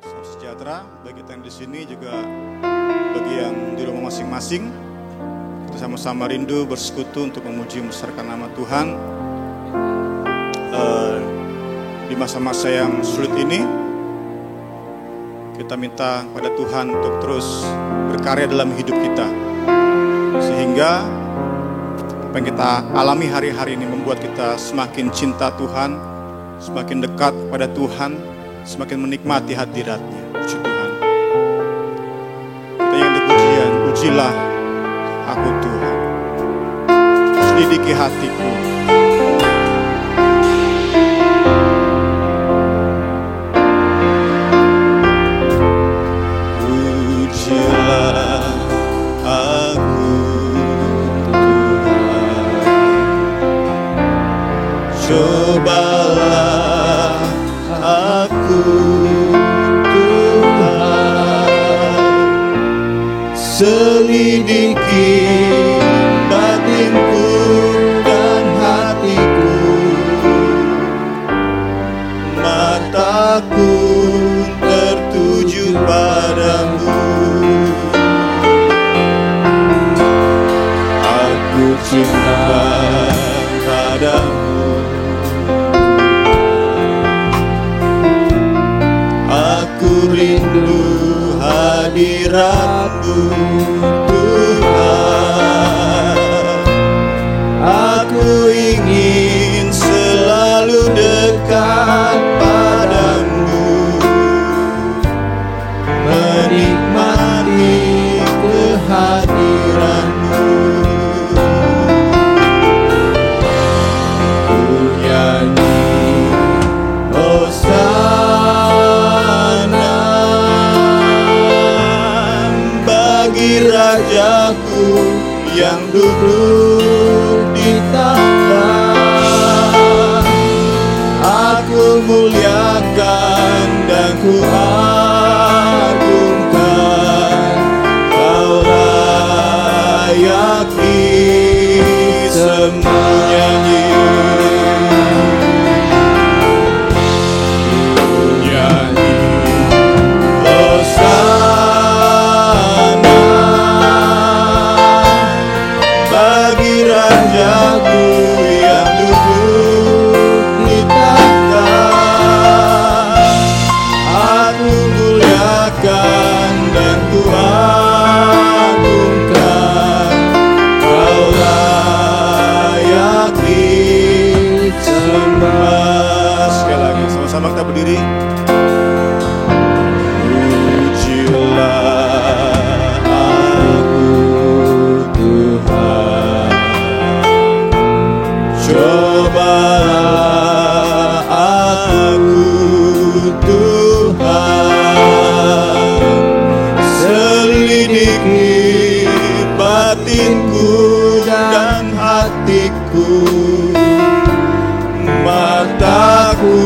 Salam sejahtera bagi kita yang di sini juga bagi yang di rumah masing-masing. Kita sama-sama rindu bersekutu untuk memuji membesarkan nama Tuhan di masa-masa yang sulit ini. Kita minta pada Tuhan untuk terus berkarya dalam hidup kita, sehingga apa yang kita alami hari-hari ini membuat kita semakin cinta Tuhan, semakin dekat pada Tuhan, semakin menikmati hadirat-Nya. Puji Tuhan. Kita yang pujian, pujilah aku Tuhan, selidiki hatiku. Pujilah aku Tuhan, cobalah aku Tuhan, selidiki batinku dan hatiku, mataku tertuju padamu. Aku cinta padamu, aku rindu hadirat-Mu Tuhan. Aku ingin selalu dekat padamu, menikmati kehadiran-Mu. Ku nyanyi Hosana bagi Rajaku yang duduk di tahta. Aku muliakan dan ku agungkan, Kau layaki semua nyanyi. Ku nyanyi Hosana bagi Rajaku yang duduk di tahta. Aku muliakan dan ku agungkan, Kau layaki sembah. Sekali lagi sama-sama kita berdiri. Pujilah aku Tuhan, cobalah aku Tuhan, selidiki batinku dan hatiku, mataku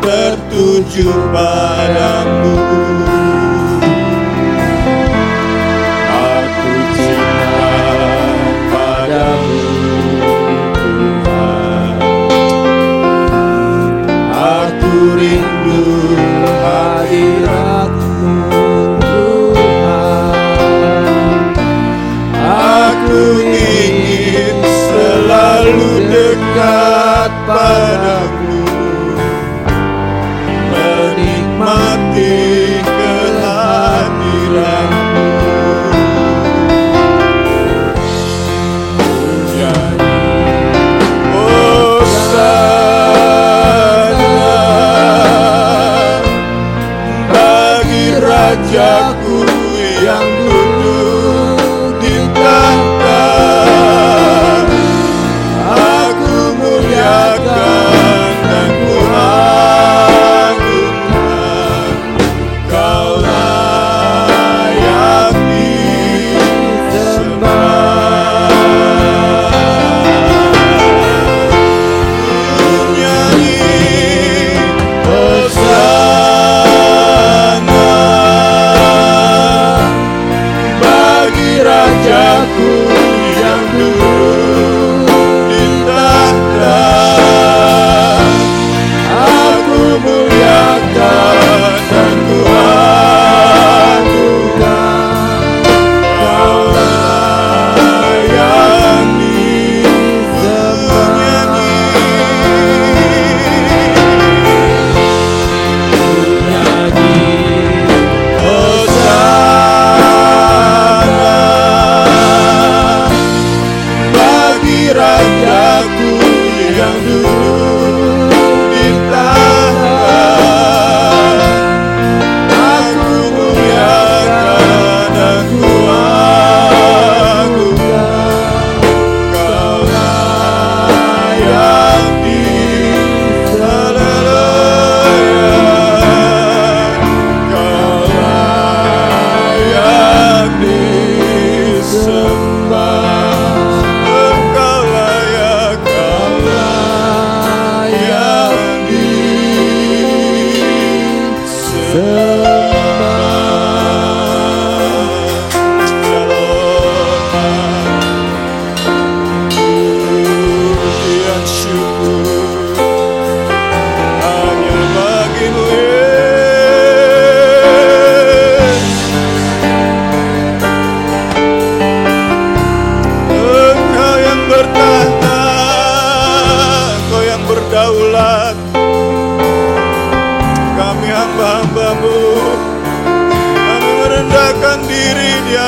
tertuju padamu. Aku cinta padamu Tuhan, aku rindu hadirat-Mu Tuhan. Aku ingin selalu dekat padamu, menikmati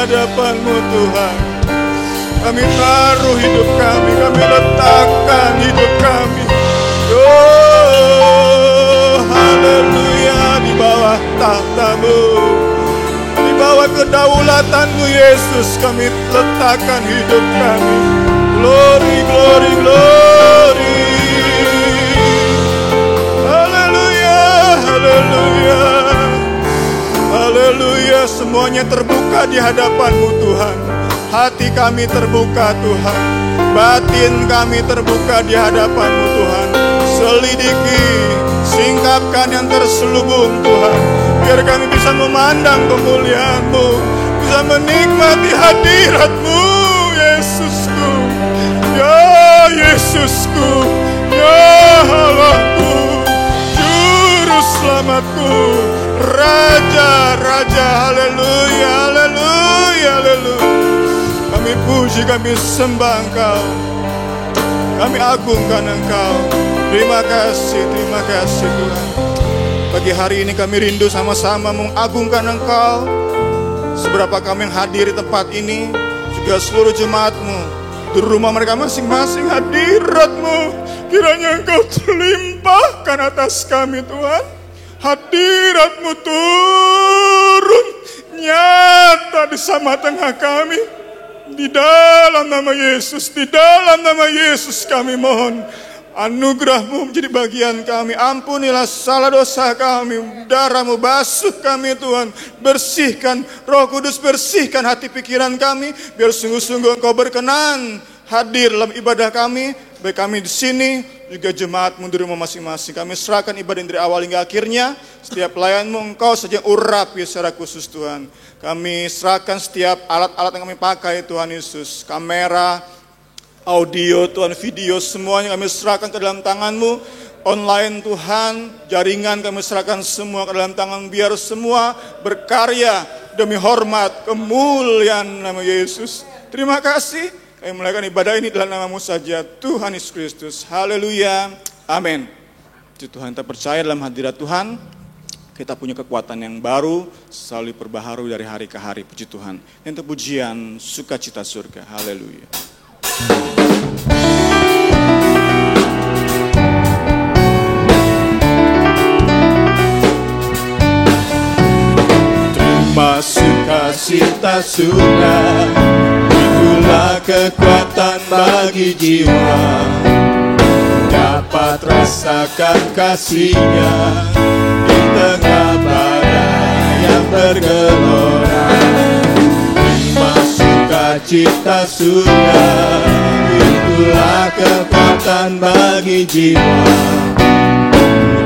Hadapan-Mu Tuhan, kami taruh hidup kami letakkan hidup kami, oh haleluya, di bawah tahta-Mu, di bawah kedaulatan-Mu Yesus, kami letakkan hidup kami. Glory, glory, glory, haleluya, haleluya, haleluya. Semuanya terbuka di hadapan-Mu Tuhan. Hati kami terbuka Tuhan, batin kami terbuka di hadapan-Mu Tuhan. Selidiki, singkapkan yang terselubung Tuhan, biar kami bisa memandang kemuliaan-Mu, bisa menikmati hadirat-Mu Yesusku, ya Yesusku, ya Allahku, Juru Selamatku, Raja, Raja, haleluya, haleluya, haleluya. Kami puji, kami sembah Engkau, kami agungkan Engkau. Terima kasih Tuhan. Pagi hari ini kami rindu sama-sama mengagungkan Engkau. Seberapa kami yang hadir di tempat ini, juga seluruh jemaat-Mu di rumah mereka masing-masing, hadirat-Mu kiranya Engkau terlimpahkan atas kami Tuhan. Hadirat-Mu turun nyata di sama tengah kami. Di dalam nama Yesus, di dalam nama Yesus kami mohon anugerah-Mu menjadi bagian kami. Ampunilah salah dosa kami, darah-Mu basuh kami Tuhan. Bersihkan, Roh Kudus bersihkan hati pikiran kami, biar sungguh-sungguh Engkau berkenan hadir dalam ibadah kami, baik kami di sini, juga jemaat-Mu di rumah masing-masing. Kami serahkan ibadah dari awal hingga akhirnya. Setiap pelayan-Mu Engkau saja urapi secara khusus Tuhan. Kami serahkan setiap alat-alat yang kami pakai Tuhan Yesus, kamera, audio Tuhan, video, semuanya kami serahkan ke dalam tangan-Mu. Online Tuhan, jaringan kami serahkan semua ke dalam tangan, biar semua berkarya demi hormat kemuliaan nama Yesus. Terima kasih. Kami melakukan ibadah ini dalam nama-Mu saja, Tuhan Yesus Kristus. Haleluya. Amin. Tuhan, kita percaya dalam hadirat Tuhan, kita punya kekuatan yang baru, selalu perbaharui dari hari ke hari. Puji Tuhan. Yang terpujian, sukacita surga. Haleluya. Terima sukacita surga, itulah kekuatan bagi jiwa, dapat rasakan kasih-Nya di tengah badai yang bergelora. Terima sukacita surga, itulah kekuatan bagi jiwa,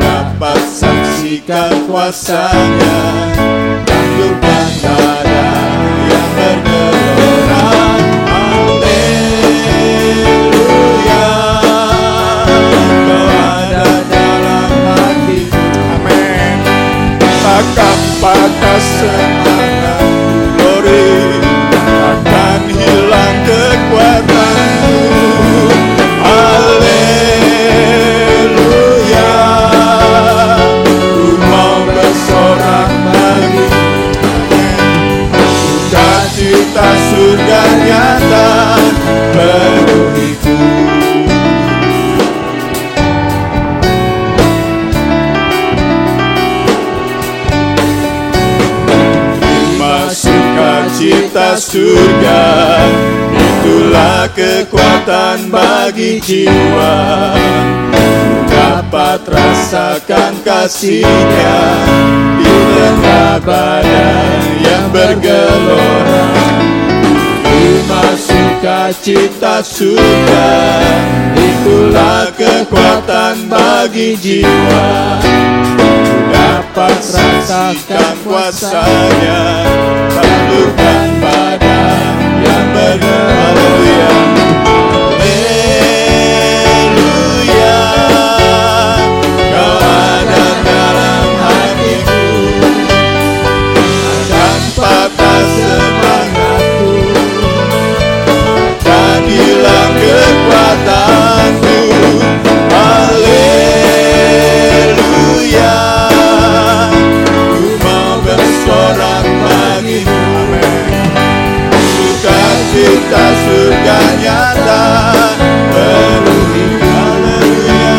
dapat saksikan kuasa-Nya, tandukkan badai yang bergelora. Haleluya, Kau ada dalam hatiku. Amin. Takkan patah semangat, glory, takkan hilang kekuatanku. Haleluya, ku mau bersorak bagimu. Sukacita surga nyata penuhiku. Sukacita surga, itulah kekuatan bagi jiwa, dapat rasakan kasih-Nya di tengah badai yang bergelora. Terima sukacita surga, itulah kekuatan bagi jiwa, dapat rasakan Saksikan kuasanya, taklukkan badan yang benar. Haleluya, haleluya. Kau ada dalam hatiku, akan patah semangatku, dan hilang kekuatanku. Haleluya, ku mau bersorak bagimu. Amin. Sukacita surga nyata penuhi. Haleluya,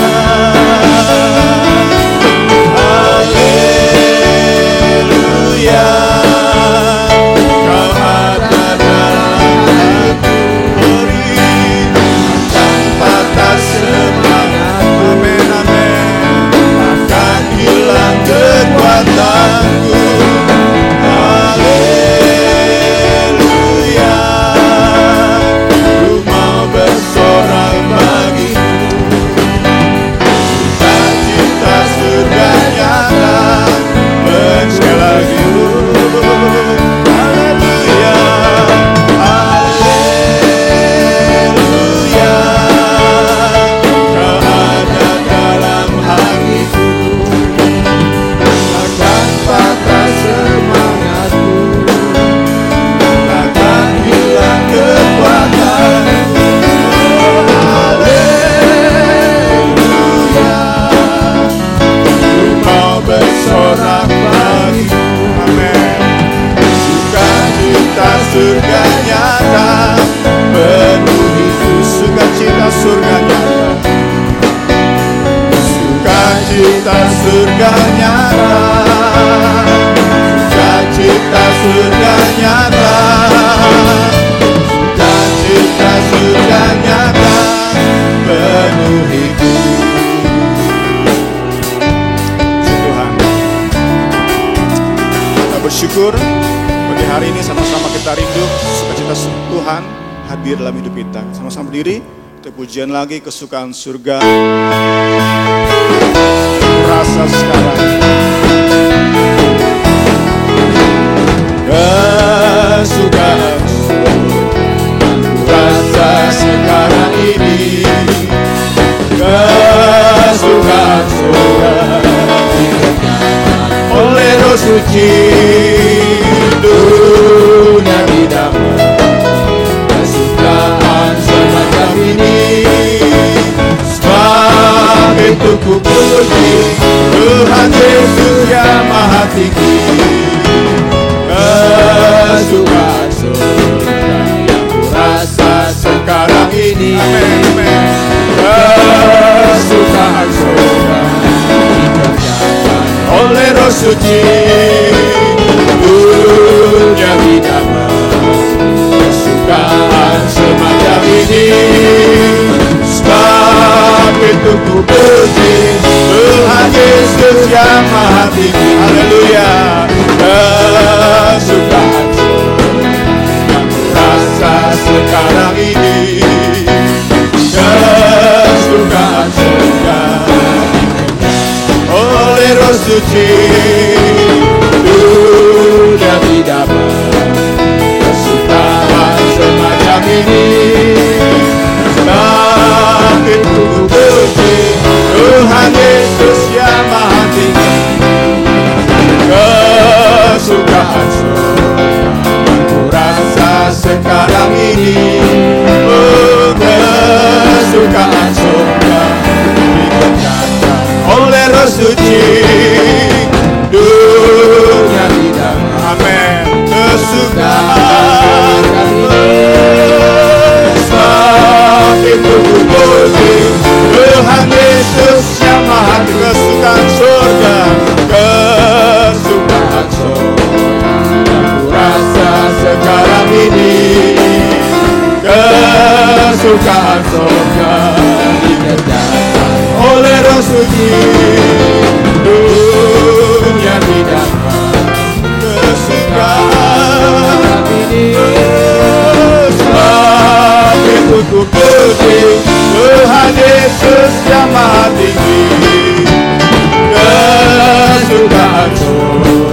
haleluya. Kau ada dalam hatiku, akan patah semangat. Amin, amin. Akan hilang kekuatanku. Haleluya, ku mau bersorak bagimu. Sukacita surga nyata. Sekali lagi. Haleluya, haleluya. Kau ada dalam hatiku, akan patah semangatku, akan hilang kekuatanku. Haleluya, ku mau bersorak bagimu. Amin. Sukacita surga nyata penuhiku. Sukacita surga nyata, sukacita surga nyata, sukacita surga nyata, sukacita surga nyata penuhiku. Tuhan, kita bersyukur pagi hari ini sama-sama kita rindu sukacita Tuhan hadir dalam hidup kita. Sama-sama berdiri, kita pujian lagi kesukaan surga. Rasa sekarang kesukaan rasa sekarang ini, kesukaan surga oleh Roh Suci. Dunia tidak kesukaan semacam ini, sebab itu ku puji Tuhan Yesus yang Maha Tinggi. Kesukaan surga yang ku rasa sekarang ini. Amin, amin. Kesukaan surga dikerjakan oleh Roh Suci. Dunia tidak kesukaan semacam ini, sebab itu ku puji Tuhan Yesus yang Maha Tinggi. Haleluya. Kesukaan yang ku rasa sekarang ini, kesukaan surga oleh Roh Suci. Dunia tidak kesukaan semacam ini, sebab itu ku puji Tuhan Yesus yang Maha Tinggi. Kesukaan surga ku rasa sekarang ini, kesukaan surga dikerjakan oleh Roh Suci. Dunia tidak. Amin. Kesukaan sebab itu ku puji Tuhan Yesus yang Maha Tinggi. Kesukaan surga, kesukaan surga yang ku rasa sekarang ini, kesukaan surga dikerjakan oleh Roh Suci. Dunia tidak kesukaan ini, sebab itu ku puji Tuhan Yesus yang Maha Tinggi. Kesukaan surga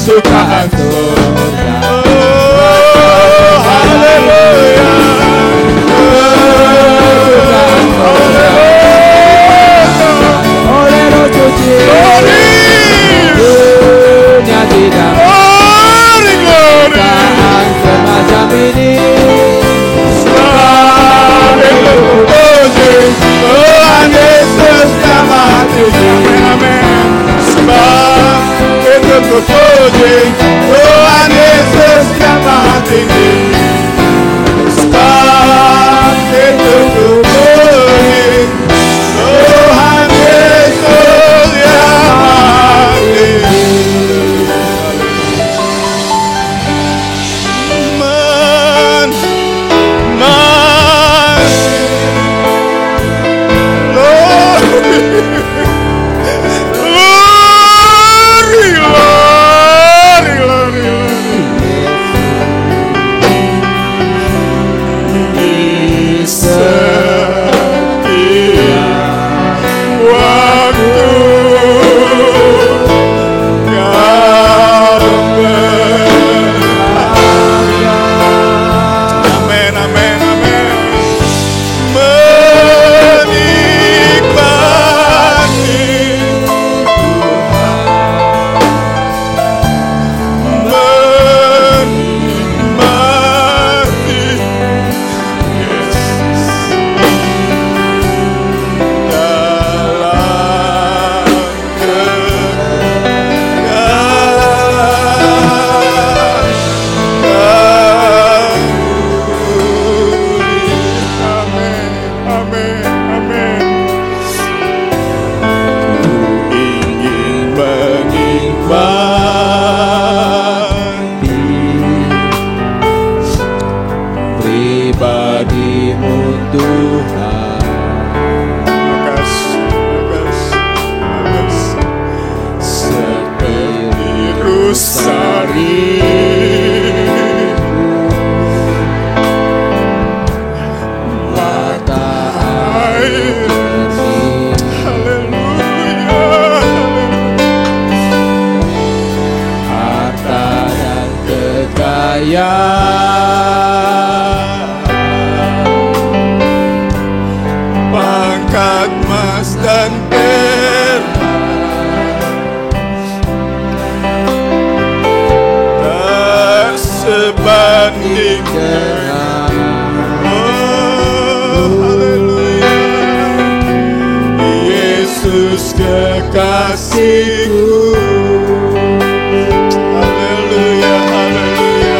kesukaan surga. Haleluya. Kesukaan surga. Oleh Roh Suci. Dunia tidak kesukaan semacam ini. Tuhan Yesus yang Maha Tinggi. Amin. Sebab itu ku puji Tuhan Yesus yang Maha Tinggi. Sebab itu ku puji Tuhan Yesus yang Maha Tinggi. Pangkat emas dan perak tak sebanding dengan haleluya Yesus kekasihku. Haleluya, haleluya.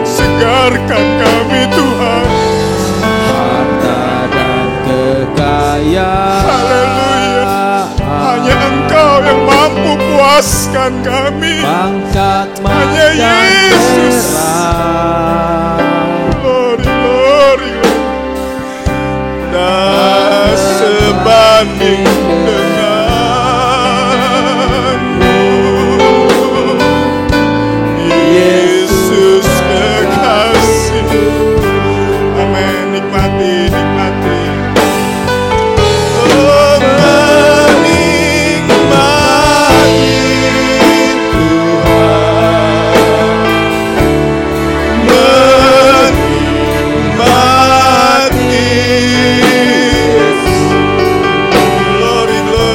Segarkan kami Tuhan. Harta dan kekayaan. Haleluya. Hanya Engkau yang mampu puaskan kami. Pangkat hanya Yesus. Glory, glory, glory. sebanding denganmu. Yesus kekasih. Amin. Nikmati, nikmati. Oh, menikmati Tuhan, menikmati. Glory, glory.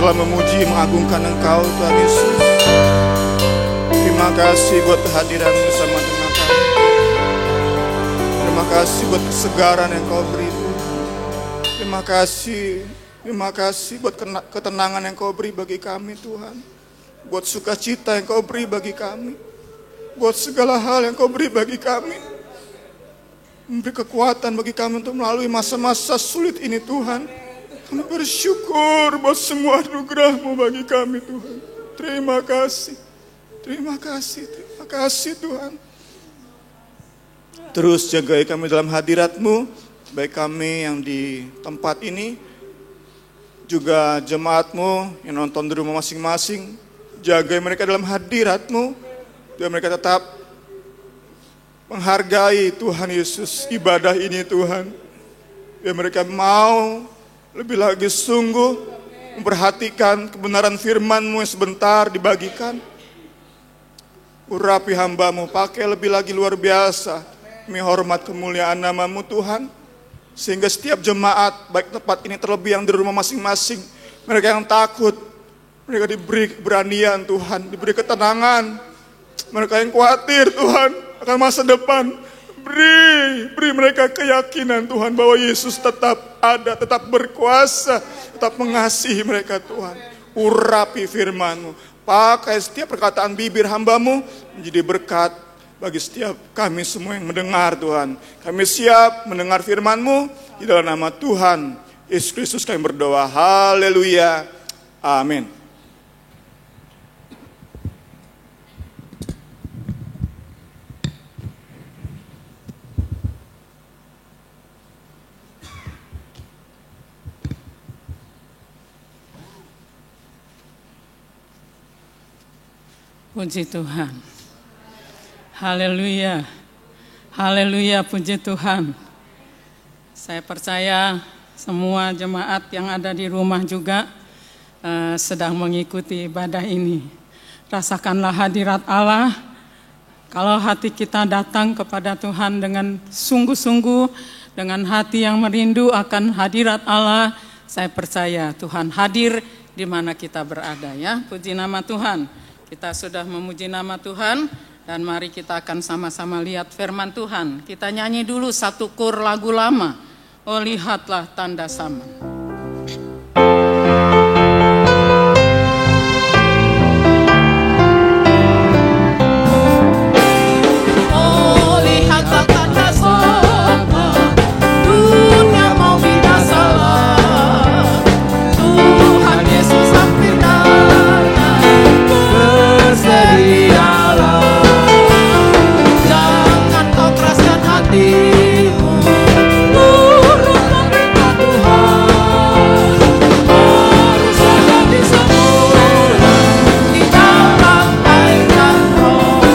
telah memuji, mengagungkan Engkau Tuhan Yesus. Terima kasih buat kehadiran bersama dengan kami. Terima kasih buat kesegaran yang Kau beri. Terima kasih buat ketenangan yang Kau beri bagi kami Tuhan. Buat sukacita yang Kau beri bagi kami. Buat segala hal yang Kau beri bagi kami. Memberi kekuatan bagi kami untuk melalui masa-masa sulit ini Tuhan. Kami bersyukur buat semua anugerah-Mu bagi kami Tuhan. Terima kasih. Terima kasih Tuhan. Terus jagai kami dalam hadirat-Mu, baik kami yang di tempat ini, juga jemaat-Mu yang nonton di rumah masing-masing. Jagai mereka dalam hadirat-Mu, biar mereka tetap menghargai Tuhan Yesus ibadah ini Tuhan. Biar mereka mau lebih lagi sungguh memperhatikan kebenaran firman-Mu yang sebentar dibagikan. Urapi hamba-Mu, pakai lebih lagi luar biasa, demi hormat kemuliaan nama-Mu Tuhan. Sehingga setiap jemaat, baik tempat ini terlebih yang di rumah masing-masing, mereka yang takut, mereka diberi keberanian Tuhan, diberi ketenangan. Mereka yang khawatir Tuhan akan masa depan, beri mereka keyakinan Tuhan bahwa Yesus tetap ada, tetap berkuasa, tetap mengasihi mereka Tuhan. Urapi firman-Mu, pakai setiap perkataan bibir hamba-Mu menjadi berkat bagi setiap kami semua yang mendengar Tuhan. Kami siap mendengar firman-Mu, di dalam nama Tuhan Yesus Kristus kami berdoa. Haleluya. Amin. Puji Tuhan. Haleluya. Haleluya, puji Tuhan. Saya percaya semua jemaat yang ada di rumah juga sedang mengikuti ibadah ini. Rasakanlah hadirat Allah. Kalau hati kita datang kepada Tuhan dengan sungguh-sungguh, dengan hati yang merindu akan hadirat Allah, saya percaya Tuhan hadir di mana kita berada ya. Puji nama Tuhan. Kita sudah memuji nama Tuhan dan mari kita akan sama-sama lihat firman Tuhan. Kita nyanyi dulu satu kur lagu lama. Oh lihatlah tanda zaman. Oh lihatlah tanda zaman. Dunia mau binasa. Tuhan Yesus hampir datang. Bersedialah, jangan kau keraskan hatimu, nurut perintah Tuhan, harus ada di semula, di dalam air dan roh.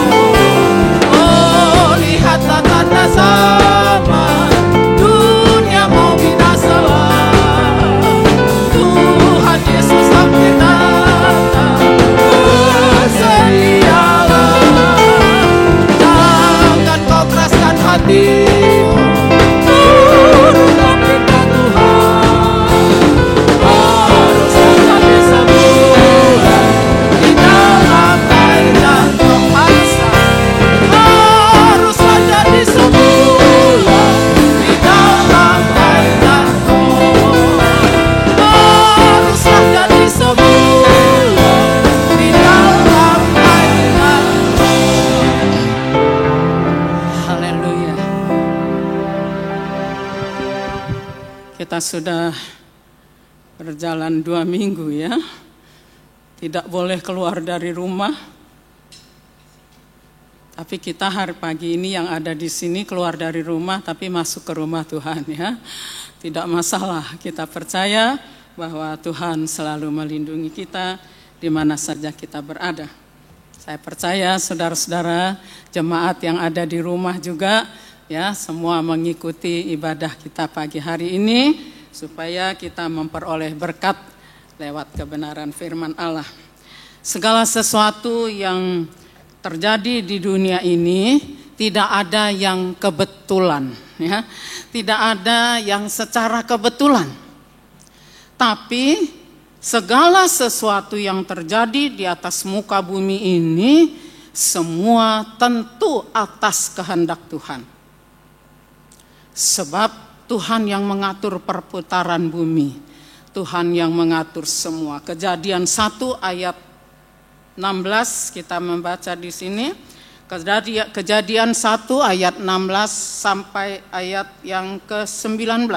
Oh lihatlah tanda zaman, dunia mau binasa, Tuhan Yesus hampir datang. Bersedialah, jangan kau keraskan hatimu, nurut perintah Tuhan, harus ada di semula, di dalam air dan roh. Harus ada di semula, di dalam air dan roh. Harus ada di semula, di dalam air dan roh. Haleluya. Kita sudah berjalan 2 minggu ya. Tidak boleh keluar dari rumah. Tapi kita hari pagi ini yang ada di sini keluar dari rumah tapi masuk ke rumah Tuhan ya. Tidak masalah, kita percaya bahwa Tuhan selalu melindungi kita di mana saja kita berada. Saya percaya saudara-saudara jemaat yang ada di rumah juga ya semua mengikuti ibadah kita pagi hari ini supaya kita memperoleh berkat lewat kebenaran firman Allah. Segala sesuatu yang terjadi di dunia ini tidak ada yang kebetulan ya. Tidak ada yang secara kebetulan. Tapi segala sesuatu yang terjadi di atas muka bumi ini, semua tentu atas kehendak Tuhan. Sebab Tuhan yang mengatur perputaran bumi, Tuhan yang mengatur semua. Kejadian 1 ayat 16 kita membaca di sini. Kejadian 1 ayat 16 sampai ayat yang ke-19.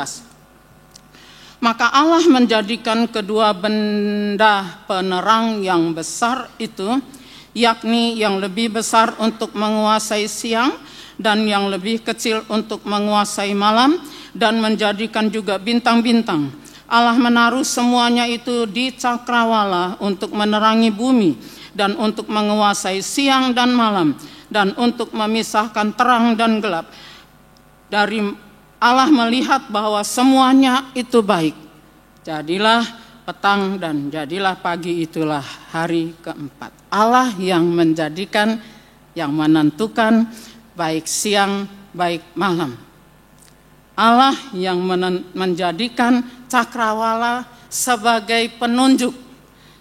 Maka Allah menjadikan kedua benda penerang yang besar itu, yakni yang lebih besar untuk menguasai siang dan yang lebih kecil untuk menguasai malam, dan menjadikan juga bintang-bintang. Allah menaruh semuanya itu di cakrawala untuk menerangi bumi dan untuk menguasai siang dan malam, dan untuk memisahkan terang dan gelap. Dari Allah melihat bahwa semuanya itu baik. Jadilah petang dan jadilah pagi, itulah hari keempat. Allah yang menjadikan, yang menentukan baik siang, baik malam. Allah yang menjadikan cakrawala sebagai penunjuk.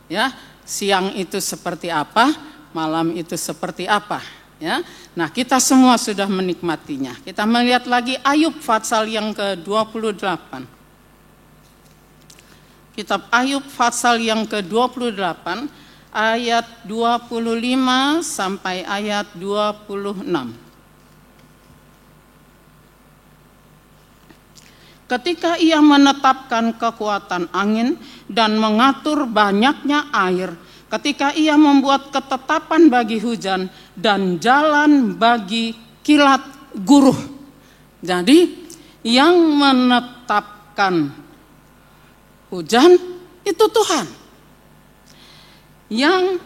Ya, siang itu seperti apa, malam itu seperti apa. Ya, nah kita semua sudah menikmatinya. Kita melihat lagi Ayub pasal yang ke-28. Kitab Ayub pasal yang ke-28 ayat 25 sampai ayat 26. Ketika ia menetapkan kekuatan angin dan mengatur banyaknya air, ketika ia membuat ketetapan bagi hujan dan jalan bagi kilat guruh. Jadi yang menetapkan hujan itu Tuhan. Yang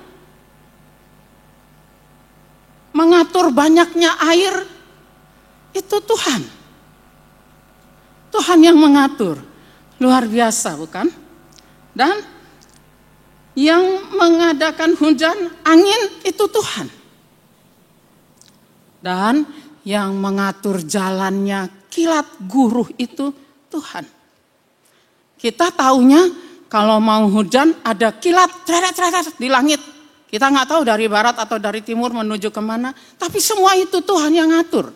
mengatur banyaknya air itu Tuhan. Tuhan yang mengatur. Luar biasa, bukan? Dan yang mengadakan hujan, angin itu Tuhan. Dan yang mengatur jalannya kilat guruh itu Tuhan. Kita taunya kalau mau hujan ada kilat di langit. Kita nggak tahu dari barat atau dari timur menuju kemana. Tapi semua itu Tuhan yang ngatur.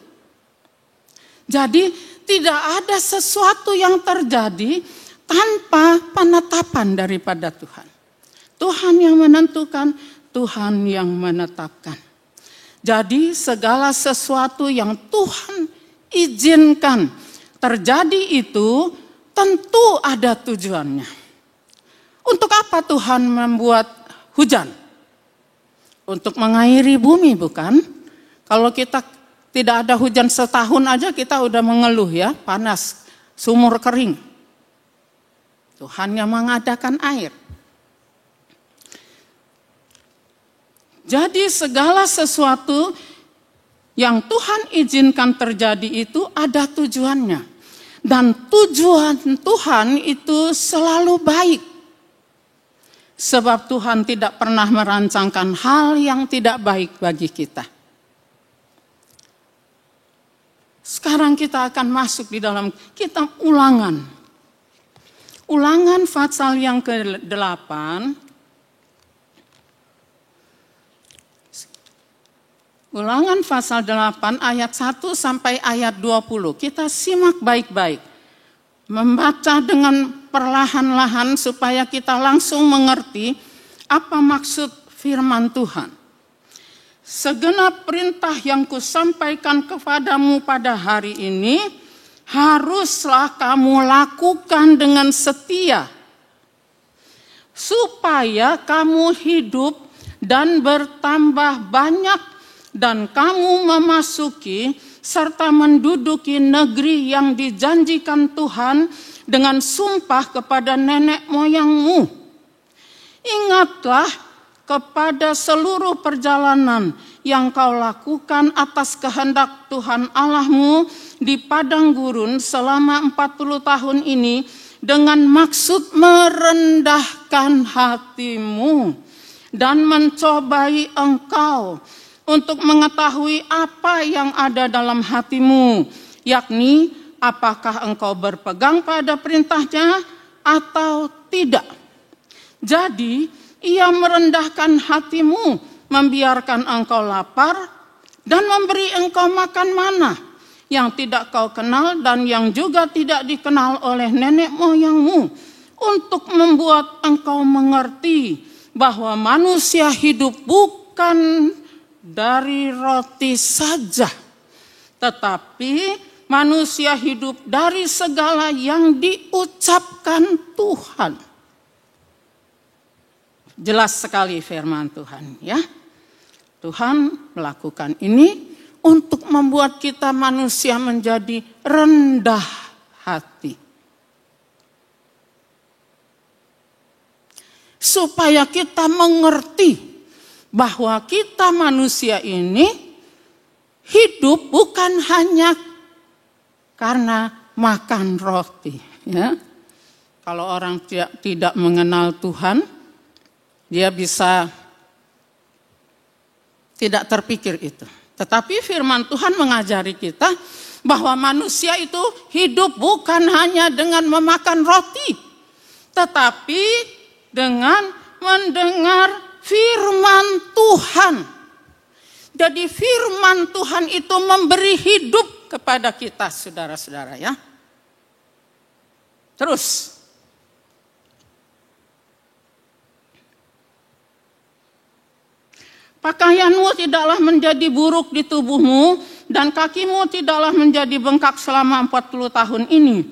Jadi tidak ada sesuatu yang terjadi tanpa penetapan daripada Tuhan. Tuhan yang menentukan, Tuhan yang menetapkan. Jadi segala sesuatu yang Tuhan izinkan terjadi itu tentu ada tujuannya. Untuk apa Tuhan membuat hujan? Untuk mengairi bumi, bukan? Kalau kita tidak ada hujan setahun aja kita udah mengeluh ya, panas, sumur kering. Tuhan yang mengadakan air. Jadi segala sesuatu yang Tuhan izinkan terjadi itu ada tujuannya. Dan tujuan Tuhan itu selalu baik. Sebab Tuhan tidak pernah merancangkan hal yang tidak baik bagi kita. Sekarang kita akan masuk di dalam kitab Ulangan. Ulangan pasal yang ke-8. Ulangan pasal 8 ayat 1 sampai ayat 20. Kita simak baik-baik. Membaca dengan perlahan-lahan supaya kita langsung mengerti apa maksud firman Tuhan. Segenap perintah yang kusampaikan kepadamu pada hari ini, haruslah kamu lakukan dengan setia, supaya kamu hidup dan bertambah banyak, dan kamu memasuki serta menduduki negeri yang dijanjikan Tuhan dengan sumpah kepada nenek moyangmu. Ingatlah kepada seluruh perjalanan yang kau lakukan atas kehendak Tuhan Allahmu di padang gurun selama 40 tahun ini dengan maksud merendahkan hatimu dan mencobai engkau untuk mengetahui apa yang ada dalam hatimu, yakni apakah engkau berpegang pada perintahnya atau tidak. Jadi ia merendahkan hatimu, membiarkan engkau lapar, dan memberi engkau makan mana yang tidak kau kenal dan yang juga tidak dikenal oleh nenek moyangmu, untuk membuat engkau mengerti bahwa manusia hidup bukan dari roti saja, tetapi manusia hidup dari segala yang diucapkan Tuhan. Jelas sekali firman Tuhan, ya. Tuhan melakukan ini untuk membuat kita manusia menjadi rendah hati. Supaya kita mengerti bahwa kita manusia ini hidup bukan hanya karena makan roti. Ya. Kalau orang tidak mengenal Tuhan, dia bisa tidak terpikir itu. Tetapi firman Tuhan mengajari kita bahwa manusia itu hidup bukan hanya dengan memakan roti, tetapi dengan mendengar firman Tuhan. Jadi firman Tuhan itu memberi hidup kepada kita, saudara-saudara, ya. Terus, pakaianmu tidaklah menjadi buruk di tubuhmu, dan kakimu tidaklah menjadi bengkak selama 40 tahun ini.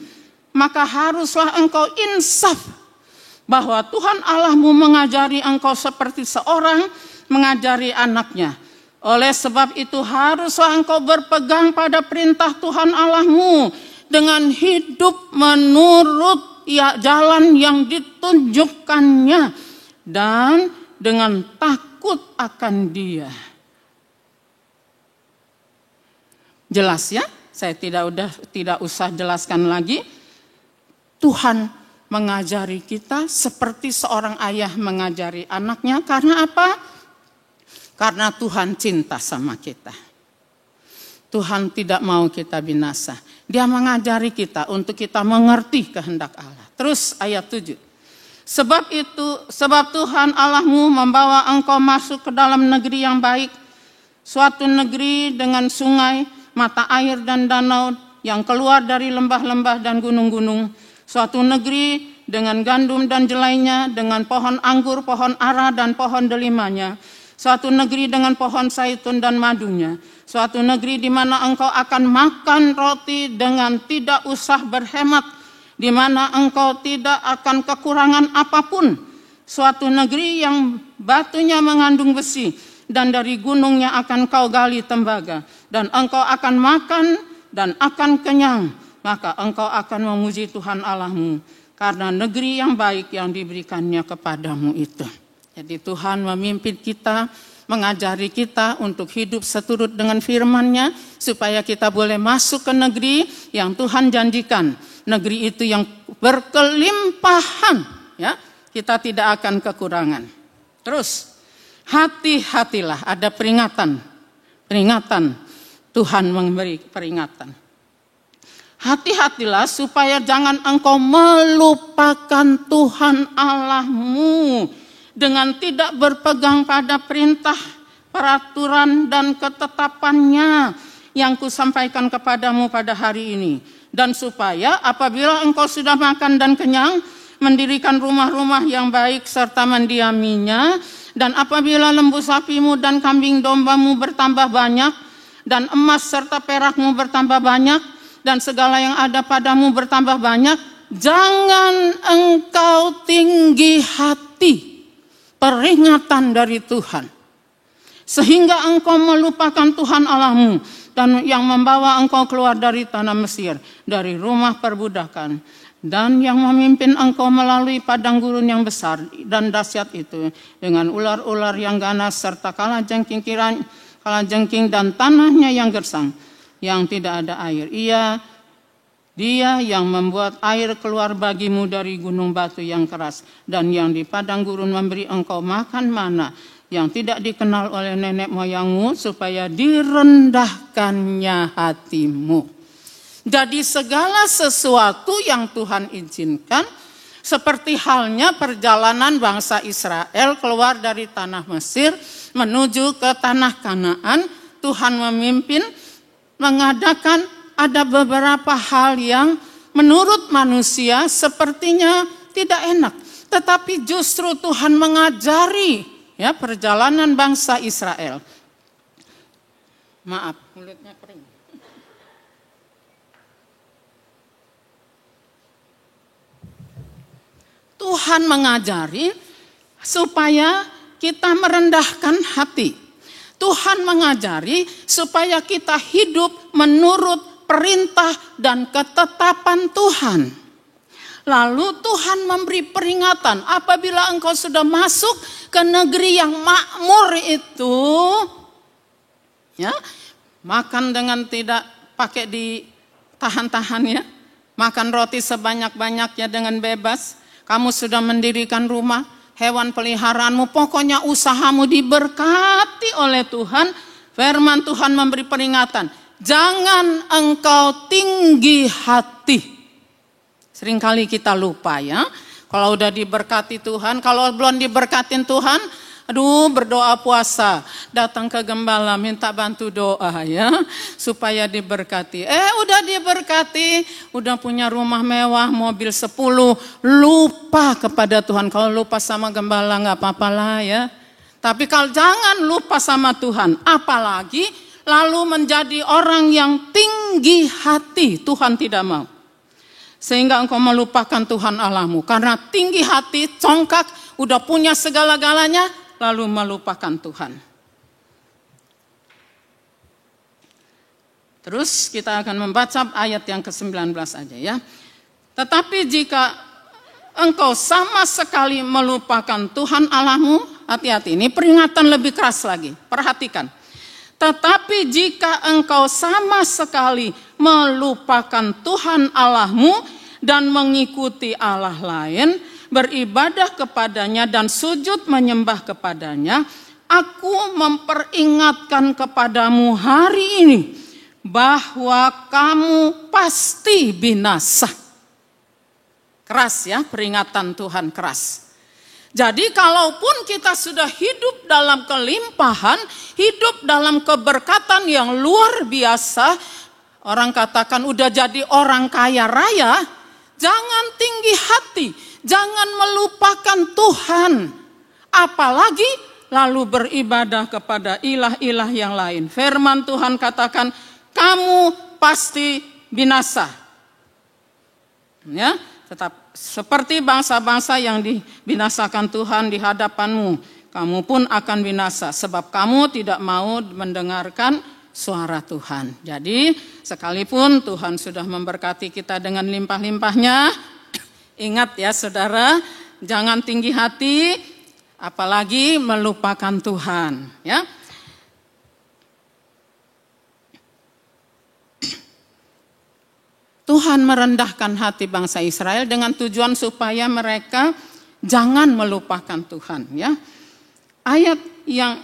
Maka haruslah engkau insaf bahwa Tuhan Allahmu mengajari engkau seperti seorang mengajari anaknya. Oleh sebab itu haruslah engkau berpegang pada perintah Tuhan Allahmu dengan hidup menurut jalan yang ditunjukkannya dan dengan takut akan Dia. Jelas ya? Saya tidak usah jelaskan lagi. Tuhan mengajari kita seperti seorang ayah mengajari anaknya. Karena apa? Karena Tuhan cinta sama kita. Tuhan tidak mau kita binasa. Dia mengajari kita untuk kita mengerti kehendak Allah. Terus ayat 7. Sebab Tuhan Allahmu membawa engkau masuk ke dalam negeri yang baik, suatu negeri dengan sungai, mata air dan danau yang keluar dari lembah-lembah dan gunung-gunung, suatu negeri dengan gandum dan jelainya, dengan pohon anggur, pohon ara dan pohon delimanya, suatu negeri dengan pohon zaitun dan madunya, suatu negeri di mana engkau akan makan roti dengan tidak usah berhemat, di mana engkau tidak akan kekurangan apapun, suatu negeri yang batunya mengandung besi, dan dari gunungnya akan kau gali tembaga, dan engkau akan makan dan akan kenyang, maka engkau akan memuji Tuhan Allahmu, karena negeri yang baik yang diberikannya kepadamu itu. Jadi Tuhan memimpin kita, mengajari kita untuk hidup seturut dengan firman-Nya, supaya kita boleh masuk ke negeri yang Tuhan janjikan. Negeri itu yang berkelimpahan, ya. Kita tidak akan kekurangan. Terus, hati-hatilah, ada peringatan. Tuhan memberi peringatan. Hati-hatilah supaya jangan engkau melupakan Tuhan Allahmu dengan tidak berpegang pada perintah, peraturan dan ketetapannya yang kusampaikan kepadamu pada hari ini. Dan supaya apabila engkau sudah makan dan kenyang, mendirikan rumah-rumah yang baik serta mendiaminya, dan apabila lembu sapimu dan kambing dombamu bertambah banyak, dan emas serta perakmu bertambah banyak, dan segala yang ada padamu bertambah banyak, jangan engkau tinggi hati. Peringatan dari Tuhan, sehingga engkau melupakan Tuhan Allahmu, dan yang membawa engkau keluar dari tanah Mesir, dari rumah perbudakan, dan yang memimpin engkau melalui padang gurun yang besar dan dahsyat itu, dengan ular-ular yang ganas serta kalajengking dan tanahnya yang gersang, yang tidak ada air. Dia yang membuat air keluar bagimu dari gunung batu yang keras, dan yang di padang gurun memberi engkau makan mana yang tidak dikenal oleh nenek moyangmu, supaya direndahkannya hatimu. Jadi segala sesuatu yang Tuhan izinkan Seperti halnya perjalanan bangsa Israel keluar dari tanah Mesir menuju ke tanah Kanaan, Tuhan memimpin mengadakan ada beberapa hal yang menurut manusia sepertinya tidak enak. Tetapi justru Tuhan mengajari ya perjalanan bangsa Israel. Maaf, mulutnya kering. Tuhan mengajari supaya kita merendahkan hati. Tuhan mengajari supaya kita hidup menurut perintah dan ketetapan Tuhan. Lalu Tuhan memberi peringatan, apabila engkau sudah masuk ke negeri yang makmur itu, ya, makan dengan tidak pakai ditahan-tahan ya, makan roti sebanyak-banyaknya dengan bebas. Kamu sudah mendirikan rumah, hewan peliharaanmu, pokoknya usahamu diberkati oleh Tuhan. Firman Tuhan memberi peringatan, jangan engkau tinggi hati. Seringkali kita lupa ya, kalau udah diberkati Tuhan, kalau belum diberkatin Tuhan, aduh berdoa puasa, datang ke gembala minta bantu doa ya, supaya diberkati. Udah diberkati, udah punya rumah mewah, mobil 10, lupa kepada Tuhan. Kalau lupa sama gembala nggak apa-apa lah ya. Tapi kalau jangan lupa sama Tuhan, apalagi lalu menjadi orang yang tinggi hati, Tuhan tidak mau. Sehingga engkau melupakan Tuhan Allahmu. Karena tinggi hati, congkak, udah punya segala-galanya, lalu melupakan Tuhan. Terus kita akan membaca ayat yang ke-19 aja ya. Tetapi jika engkau sama sekali melupakan Tuhan Allahmu, hati-hati, ini peringatan lebih keras lagi, perhatikan. Tetapi jika engkau sama sekali melupakan Tuhan Allahmu dan mengikuti Allah lain, beribadah kepadanya dan sujud menyembah kepadanya, aku memperingatkan kepadamu hari ini bahwa kamu pasti binasa. Keras ya, peringatan Tuhan keras. Jadi kalaupun kita sudah hidup dalam kelimpahan, hidup dalam keberkatan yang luar biasa, orang katakan udah jadi orang kaya raya, jangan tinggi hati, jangan melupakan Tuhan. Apalagi lalu beribadah kepada ilah-ilah yang lain. Firman Tuhan katakan, kamu pasti binasa. Ya, tetap seperti bangsa-bangsa yang dibinasakan Tuhan di hadapanmu, kamu pun akan binasa sebab kamu tidak mau mendengarkan suara Tuhan. Jadi sekalipun Tuhan sudah memberkati kita dengan limpah-limpahnya, ingat ya saudara, jangan tinggi hati, apalagi melupakan Tuhan. Ya. Tuhan merendahkan hati bangsa Israel dengan tujuan supaya mereka jangan melupakan Tuhan. Ya. Ayat yang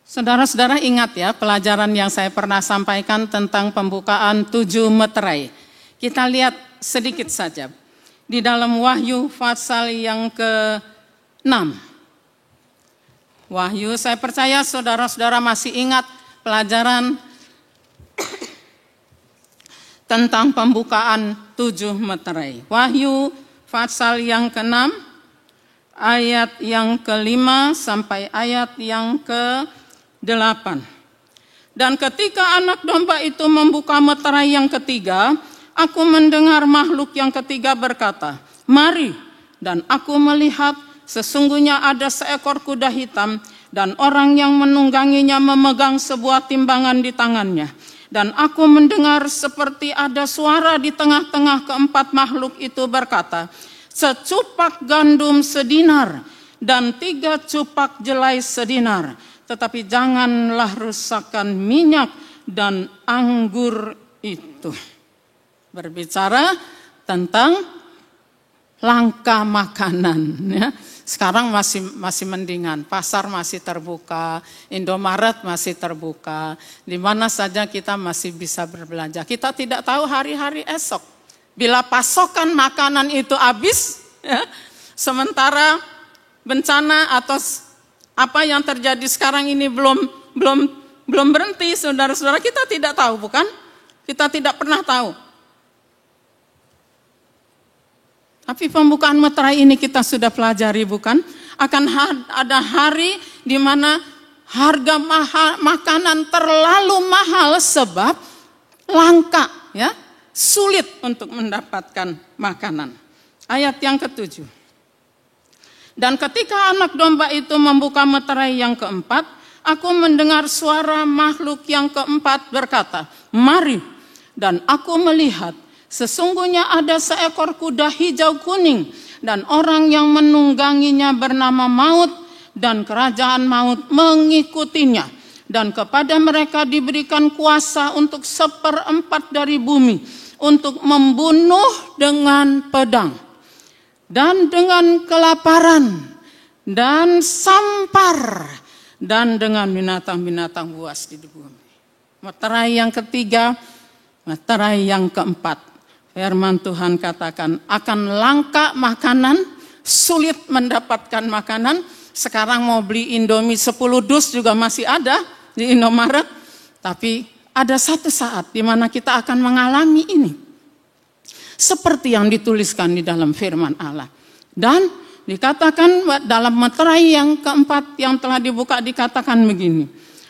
saudara-saudara ingat ya pelajaran yang saya pernah sampaikan tentang pembukaan 7 meterai. Kita lihat sedikit saja. Di dalam Wahyu pasal yang ke-6. Wahyu, saya percaya saudara-saudara masih ingat pelajaran tentang pembukaan 7 meterai. Wahyu pasal yang ke-6, ayat yang ke-5 sampai ayat yang ke-8. Dan ketika anak domba itu membuka meterai yang ketiga, aku mendengar makhluk yang ketiga berkata, mari, dan aku melihat sesungguhnya ada seekor kuda hitam dan orang yang menungganginya memegang sebuah timbangan di tangannya. Dan aku mendengar seperti ada suara di tengah-tengah keempat makhluk itu berkata, secupak gandum sedinar dan 3 cupak jelai sedinar, tetapi janganlah rusakkan minyak dan anggur itu. Berbicara tentang langka makanan ya. Sekarang masih mendingan, pasar masih terbuka, Indomaret masih terbuka, di mana saja kita masih bisa berbelanja. Kita tidak tahu hari-hari esok, Bila pasokan makanan itu habis, ya, sementara bencana atau apa yang terjadi sekarang ini belum berhenti, saudara-saudara, kita tidak tahu, bukan? Kita tidak pernah tahu. Tapi pembukaan meterai ini kita sudah pelajari, bukan? Akan ada hari di mana harga makanan terlalu mahal sebab langka, ya, sulit untuk mendapatkan makanan. Ayat yang ke-7. Dan ketika anak domba itu membuka meterai yang keempat, aku mendengar suara makhluk yang keempat berkata, "Mari." Dan aku melihat, sesungguhnya ada seekor kuda hijau kuning, dan orang yang menungganginya bernama Maut, dan kerajaan maut mengikutinya. Dan kepada mereka diberikan kuasa untuk 1/4 dari bumi, untuk membunuh dengan pedang, dan dengan kelaparan, dan sampar, dan dengan binatang-binatang buas di bumi. Meterai yang ketiga, meterai yang keempat. Firman Tuhan katakan akan langka makanan, sulit mendapatkan makanan. Sekarang mau beli Indomie 10 dus juga masih ada di Indomaret. Tapi ada satu saat di mana kita akan mengalami ini. Seperti yang dituliskan di dalam firman Allah. Dan dikatakan dalam meterai yang keempat yang telah dibuka dikatakan begini.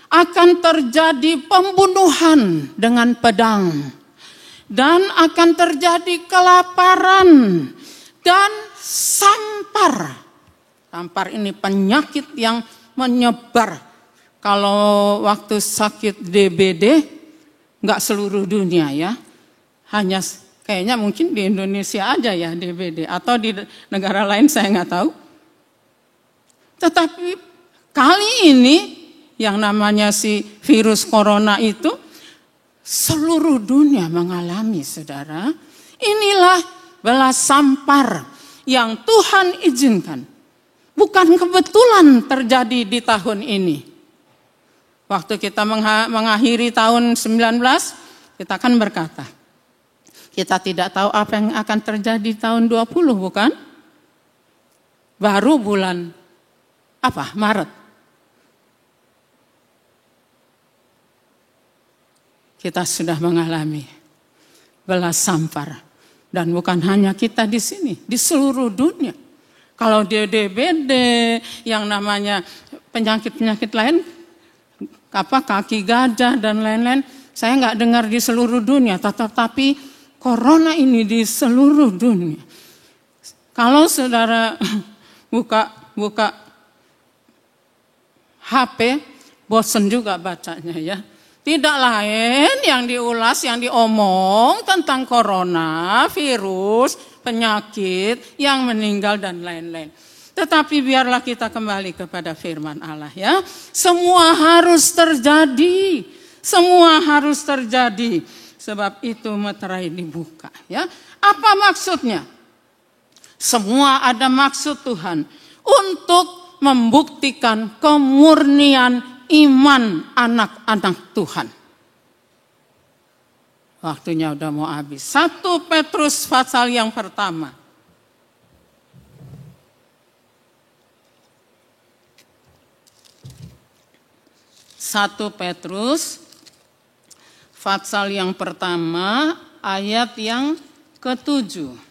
Akan terjadi pembunuhan dengan pedang. Dan akan terjadi kelaparan dan sampar. Sampar ini penyakit yang menyebar. Kalau waktu sakit DBD, nggak seluruh dunia ya. Hanya kayaknya mungkin di Indonesia aja ya DBD. Atau di negara lain saya nggak tahu. Tetapi kali ini yang namanya si virus corona itu, seluruh dunia mengalami, saudara. Inilah belas sampar yang Tuhan izinkan. Bukan kebetulan terjadi di tahun ini. Waktu kita mengakhiri tahun 19, kita akan berkata, kita tidak tahu apa yang akan terjadi tahun 20, bukan? Baru bulan apa? Maret. Kita sudah mengalami belas sampar. Dan bukan hanya kita di sini, di seluruh dunia. Kalau di DBD yang namanya penyakit-penyakit lain, kaki gajah dan lain-lain, saya nggak dengar di seluruh dunia. Tetapi corona ini di seluruh dunia. Kalau saudara buka HP, bosen juga bacanya ya. Tidak lain yang diulas, yang diomong tentang corona, virus, penyakit, yang meninggal dan lain-lain. Tetapi biarlah kita kembali kepada firman Allah ya. Semua harus terjadi. Semua harus terjadi. Sebab itu meterai dibuka ya. Apa maksudnya? Semua ada maksud Tuhan untuk membuktikan kemurnian iman anak-anak Tuhan. Waktunya udah mau habis. 1 Petrus pasal yang pertama. Satu Petrus pasal yang pertama ayat yang ke-7.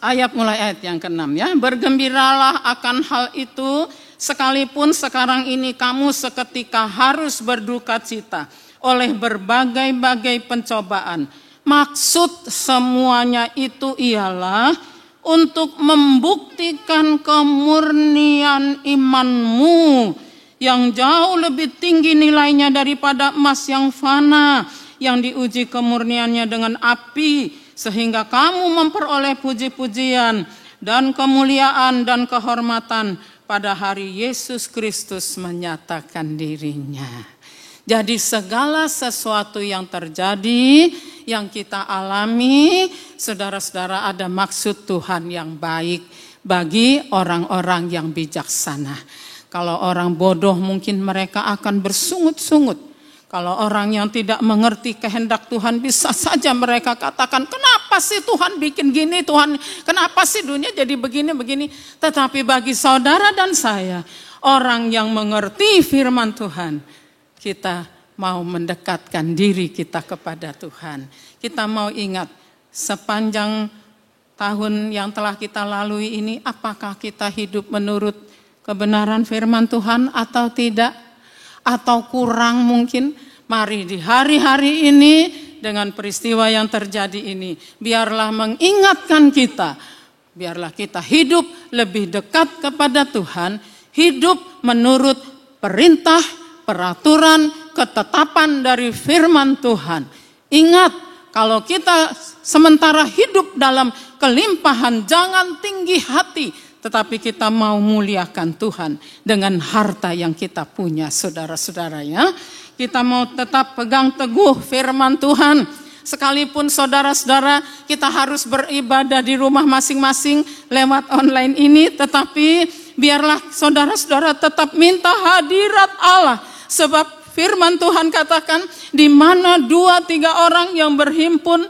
Ayat mulai ayat yang ke-6 ya. Bergembiralah akan hal itu, sekalipun sekarang ini kamu seketika harus berduka cita oleh berbagai-bagai pencobaan. Maksud semuanya itu ialah untuk membuktikan kemurnian imanmu yang jauh lebih tinggi nilainya daripada emas yang fana, yang diuji kemurniannya dengan api, sehingga kamu memperoleh puji-pujian dan kemuliaan dan kehormatan pada hari Yesus Kristus menyatakan dirinya. Jadi segala sesuatu yang terjadi, yang kita alami, saudara-saudara, ada maksud Tuhan yang baik bagi orang-orang yang bijaksana. Kalau orang bodoh mungkin mereka akan bersungut-sungut. Kalau orang yang tidak mengerti kehendak Tuhan, bisa saja mereka katakan, kenapa sih Tuhan bikin gini, Tuhan, kenapa sih dunia jadi begini-begini. Tetapi bagi saudara dan saya, orang yang mengerti firman Tuhan, kita mau mendekatkan diri kita kepada Tuhan. Kita mau ingat, sepanjang tahun yang telah kita lalui ini, apakah kita hidup menurut kebenaran firman Tuhan atau tidak? Atau kurang mungkin? Mari di hari-hari ini dengan peristiwa yang terjadi ini, biarlah mengingatkan kita, biarlah kita hidup lebih dekat kepada Tuhan, hidup menurut perintah, peraturan, ketetapan dari firman Tuhan. Ingat, kalau kita sementara hidup dalam kelimpahan, jangan tinggi hati, tetapi kita mau muliakan Tuhan dengan harta yang kita punya, saudara-saudara ya. Kita mau tetap pegang teguh firman Tuhan. Sekalipun saudara-saudara kita harus beribadah di rumah masing-masing lewat online ini, tetapi biarlah saudara-saudara tetap minta hadirat Allah. Sebab firman Tuhan katakan, di mana 2-3 orang yang berhimpun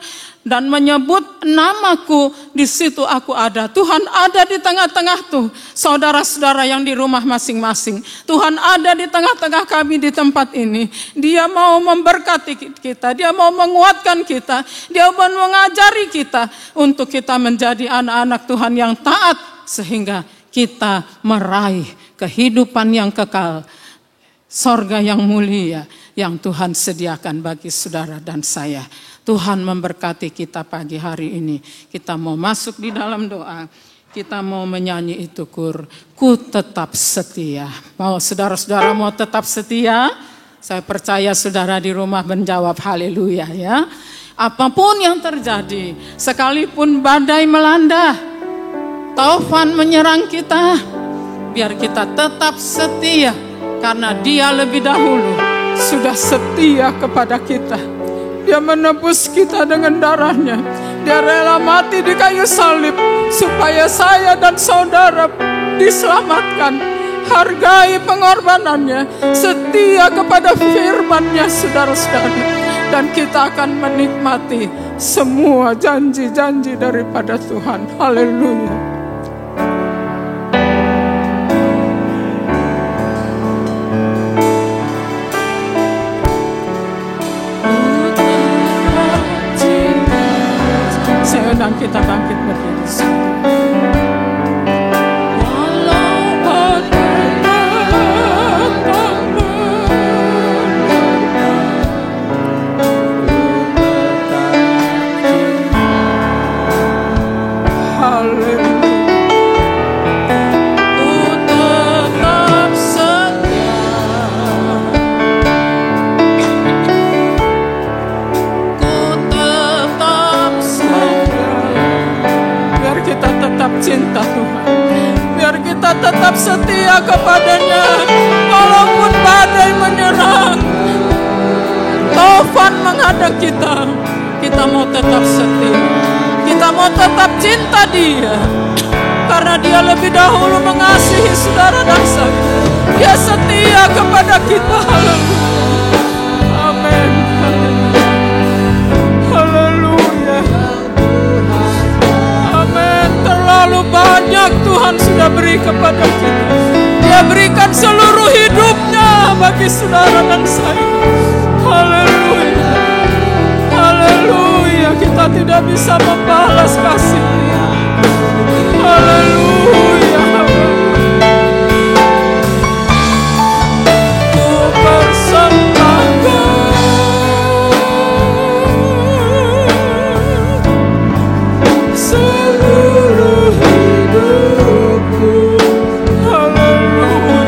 dan menyebut namaku, di situ aku ada. Tuhan ada di tengah-tengah tuh, saudara-saudara yang di rumah masing-masing. Tuhan ada di tengah-tengah kami di tempat ini. Dia mau memberkati kita, Dia mau menguatkan kita, Dia mau mengajari kita untuk kita menjadi anak-anak Tuhan yang taat, sehingga kita meraih kehidupan yang kekal, sorga yang mulia yang Tuhan sediakan bagi saudara dan saya. Tuhan memberkati kita pagi hari ini. Kita mau masuk di dalam doa. Kita mau menyanyi itu ku tetap setia. Mau saudara-saudara mau tetap setia? Saya percaya saudara di rumah menjawab haleluya ya. Apapun yang terjadi, sekalipun badai melanda, taufan menyerang kita, biar kita tetap setia. Karena Dia lebih dahulu sudah setia kepada kita. Dia menebus kita dengan darahnya. Dia rela mati di kayu salib supaya saya dan saudara diselamatkan. Hargai pengorbanannya, setia kepada firman-Nya, saudara-saudara. Dan kita akan menikmati semua janji-janji daripada Tuhan. Haleluya. Dan kita bangkit berdiri. Cinta Tuhan, biar kita tetap setia kepadanya, walaupun badai menyerang, taufan menghadang kita. Kita mau tetap setia, kita mau tetap cinta Dia, karena Dia lebih dahulu mengasihi saudara dan saya. Dia setia kepada kita. Haleluya. Amin. Terlalu banyak Tuhan sudah beri kepada kita. Dia berikan seluruh hidupnya bagi saudara dan saya. Haleluya. Haleluya. Kita tidak bisa membalas kasih-Nya. Haleluya. Ku persembahkan seluruh hidupku. Haleluya.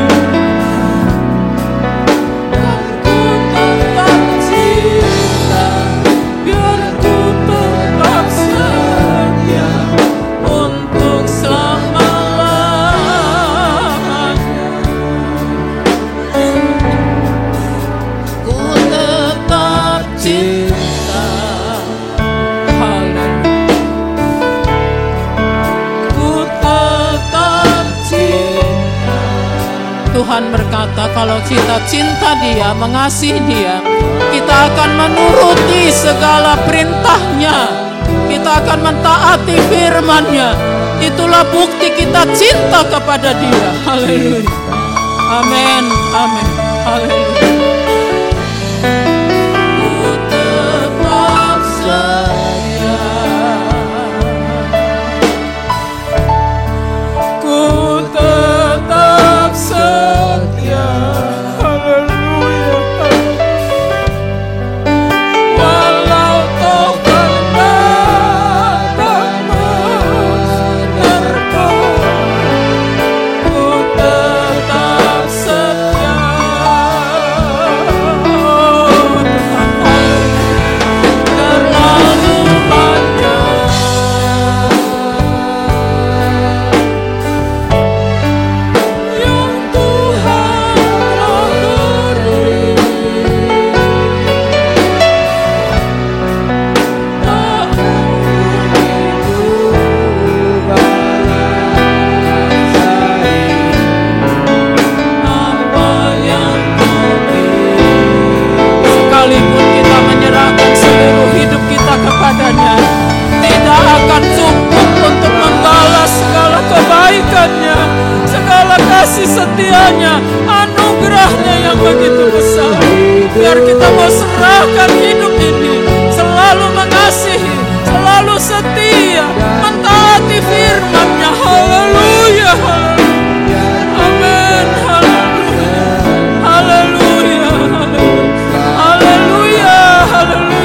Dan ku tetap cinta, biar ku tetap setia. Tuhan berkata kalau kita cinta Dia, mengasihi Dia, kita akan menuruti segala perintahnya, kita akan mentaati firman-Nya. Itulah bukti kita cinta kepada Dia. Haleluya. Amin. Amin. Haleluya. Setianya, anugerahnya yang begitu besar. Biar kita mau serahkan hidup ini, selalu mengasihi, selalu setia, mentaati firman-Nya. Haleluya. Amin. Haleluya. Haleluya. Haleluya. Haleluya. Haleluya.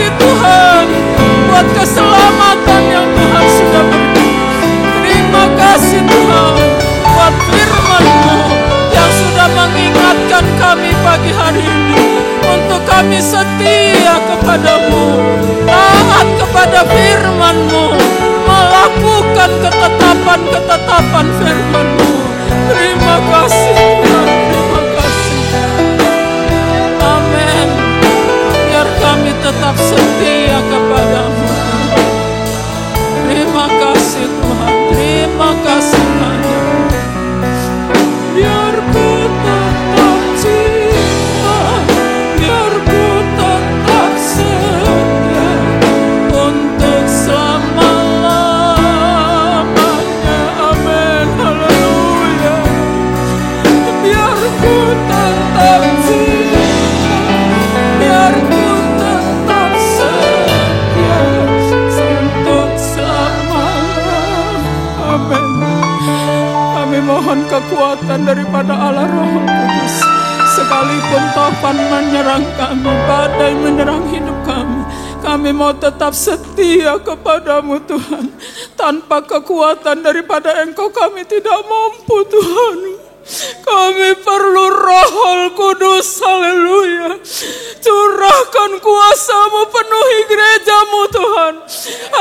Tuhan, buat keselamatan yang Tuhan sudah beri. Terima kasih Tuhan, buat firman-Mu yang sudah mengingatkan kami pagi hari ini untuk kami setia kepada-Mu, taat kepada firman-Mu, melakukan ketetapan-ketetapan firman-Mu. Terima kasih Tuhan, terima kasih. Amin. Kami tetap setia kepada-Mu. Terima kasih Tuhan, terima kasih banyak. Biar ku tetap cinta, biar ku tetap setia untuk selama-lamanya. Amin, haleluya. Biar ku tetap cinta, biar ku mohon kekuatan daripada Allah Roh Kudus. Sekalipun topan menyerang kami, badai menyerang hidup kami, kami mau tetap setia kepada-Mu Tuhan. Tanpa kekuatan daripada Engkau kami tidak mampu Tuhan. Kami perlu Roh Kudus, haleluya. Curahkan kuasa-Mu, penuhi gereja-Mu Tuhan,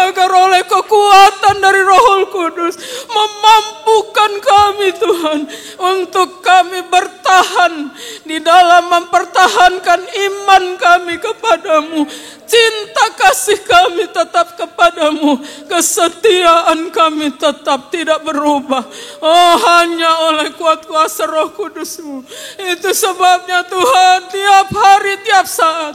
agar oleh kekuatan dari Roh Kudus memampukan kami Tuhan, untuk kami bertahan di dalam mempertahankan iman kami kepada-Mu. Cinta kasih kami tetap kepada-Mu, kesetiaan kami tetap tidak berubah. Oh, hanya oleh kuat kuasa Roh Kudus-Mu. Itu sebabnya Tuhan, tiap hari, tiap saat,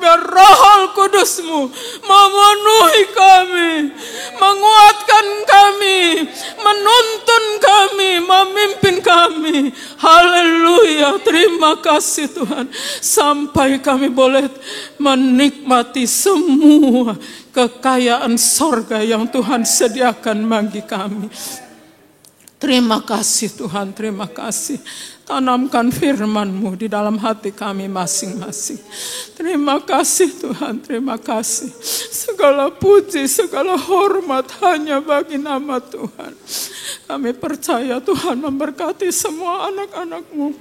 biar Roh Kudus-Mu memenuhi kami, menguatkan kami, menuntun kami, memimpin kami. Haleluya, terima kasih Tuhan. Sampai kami boleh menikmati semua kekayaan sorga yang Tuhan sediakan bagi kami. Terima kasih Tuhan, terima kasih. Tanamkan firman-Mu di dalam hati kami masing-masing. Terima kasih Tuhan, terima kasih. Segala puji, segala hormat hanya bagi nama Tuhan. Kami percaya Tuhan memberkati semua anak-anak-Mu.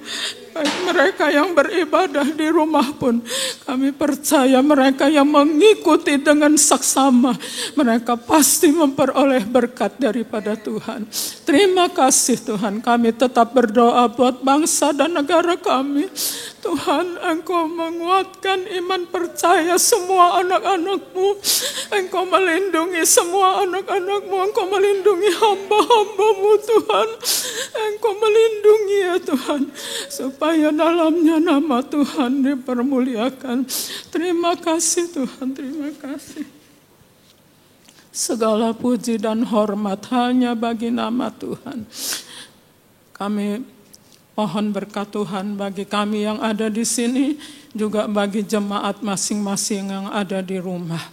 Baik mereka yang beribadah di rumah pun, kami percaya mereka yang mengikuti dengan saksama, mereka pasti memperoleh berkat daripada Tuhan. Terima kasih Tuhan, kami tetap berdoa buat bangsa dan negara kami. Tuhan, Engkau menguatkan iman percaya semua anak-anak-Mu. Engkau melindungi semua anak-anak-Mu. Engkau melindungi hamba-hamba-Mu Tuhan. Engkau melindungi ya Tuhan, supaya dalamnya nama Tuhan dipermuliakan. Terima kasih Tuhan, terima kasih. Segala puji dan hormat hanya bagi nama Tuhan. Kami mohon berkat Tuhan bagi kami yang ada di sini, juga bagi jemaat masing-masing yang ada di rumah.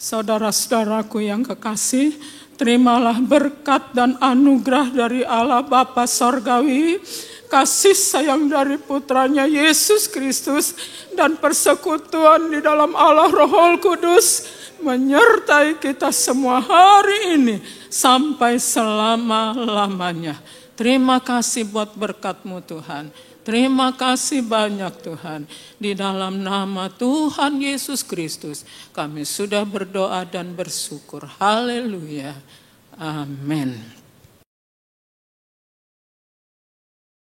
Saudara-saudaraku yang kekasih, terimalah berkat dan anugerah dari Allah Bapa Sorgawi, kasih sayang dari putranya Yesus Kristus, dan persekutuan di dalam Allah Roh Kudus menyertai kita semua hari ini sampai selama-lamanya. Terima kasih buat berkat-Mu Tuhan. Terima kasih banyak Tuhan. Di dalam nama Tuhan Yesus Kristus kami sudah berdoa dan bersyukur. Haleluya. Amin.